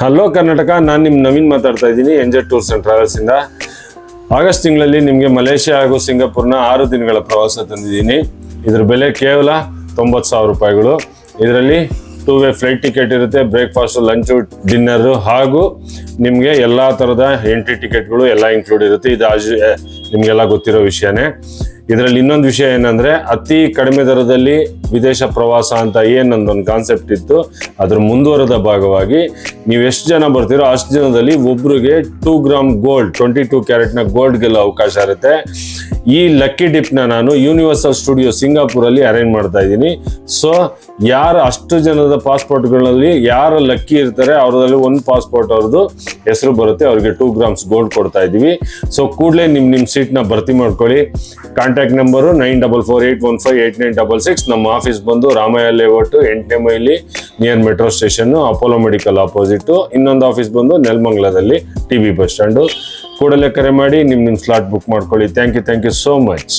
Hello Karnataka, ನಾನು ನಿಮ್ಮ ನವೀನ್ ಮಾತಾಡ್ತಾ ಇದ್ದೀನಿ ಎಂಜೆಡ್ ಟೂರ್ಸ್ ಆ್ಯಂಡ್ ಟ್ರಾವೆಲ್ಸಿಂದ. ಆಗಸ್ಟ್ ತಿಂಗಳಲ್ಲಿ ನಿಮಗೆ ಮಲೇಷ್ಯಾ ಹಾಗೂ ಸಿಂಗಾಪುರ್ನ 6 ದಿನಗಳ ಪ್ರವಾಸ ತಂದಿದ್ದೀನಿ. ಇದರ ಬೆಲೆ ಕೇವಲ 90,000 ರೂಪಾಯಿಗಳು. ಇದರಲ್ಲಿ 2 ವೇ ಫ್ಲೈಟ್ ಟಿಕೆಟ್ ಇರುತ್ತೆ, ಬ್ರೇಕ್ಫಾಸ್ಟು, ಲಂಚು, ಡಿನ್ನರು ಹಾಗೂ ನಿಮಗೆ ಎಲ್ಲ ಥರದ ಎಂಟ್ರಿ ಟಿಕೆಟ್ಗಳು ಎಲ್ಲ ಇನ್ಕ್ಲೂಡ್ ಇರುತ್ತೆ. ಇದು ನಿಮಗೆಲ್ಲ ಗೊತ್ತಿರೋ ವಿಷಯನೇ. ಇದರಲ್ಲಿ ಇನ್ನೊಂದು ವಿಷಯ ಏನಂದರೆ, ಅತಿ ಕಡಿಮೆ ದರದಲ್ಲಿ ವಿದೇಶ ಪ್ರವಾಸ ಅಂತ ಏನೊಂದೊಂದು ಕಾನ್ಸೆಪ್ಟ್ ಇತ್ತು, ಅದ್ರ ಮುಂದುವರೆದ ಭಾಗವಾಗಿ ನೀವು ಎಷ್ಟು ಜನ ಬರ್ತೀರೋ ಅಷ್ಟು ಜನದಲ್ಲಿ ಒಬ್ರಿಗೆ 2 ಗ್ರಾಮ್ ಗೋಲ್ಡ್, 22 ಕ್ಯಾರೆಟ್ನ ಗೋಲ್ಡ್ ಗೆಲ್ಲೋ ಅವಕಾಶ ಇರುತ್ತೆ. ಈ ಲಕ್ಕಿ ಡಿಪ್ನ ನಾನು ಯೂನಿವರ್ಸಲ್ ಸ್ಟುಡಿಯೋ ಸಿಂಗಾಪುರಲ್ಲಿ ಅರೇಂಜ್ ಮಾಡ್ತಾ ಇದ್ದೀನಿ. ಸೊ ಯಾರು ಅಷ್ಟು ಜನದ ಪಾಸ್ಪೋರ್ಟ್ಗಳಲ್ಲಿ ಯಾರು ಲಕ್ಕಿ ಇರ್ತಾರೆ ಅವ್ರದಲ್ಲಿ ಒಂದು ಪಾಸ್ಪೋರ್ಟ್ ಅವ್ರದ್ದು ಹೆಸರು ಬರುತ್ತೆ, ಅವ್ರಿಗೆ 2 ಗ್ರಾಮ್ಸ್ ಗೋಲ್ಡ್ ಕೊಡ್ತಾ ಇದ್ದೀವಿ. ಸೊ ಕೂಡಲೇ ನಿಮ್ಮ ಸೀಟ್ನ ಭರ್ತಿ ಮಾಡ್ಕೊಳ್ಳಿ. Contact number 9448158966. ನಮ್ಮ ಆಫೀಸ್ ಬಂದು ರಾಮಯ್ಯ ಲೇಔಟ್ 8ನೇ ಮೈಲಿ near metro station, Apollo medical opposite. ಇನ್ನೊಂದು ಆಫೀಸ್ ಬಂದು ನೆಲಮಂಗಲದಲ್ಲಿ TB ಬಸ್ ಸ್ಟ್ಯಾಂಡು. ಕೂಡಲೇ ಕರೆ ಮಾಡಿ ನಿಮ್ಮ ಸ್ಲಾಟ್ ಬುಕ್ ಮಾಡ್ಕೊಳ್ಳಿ. Thank you so much.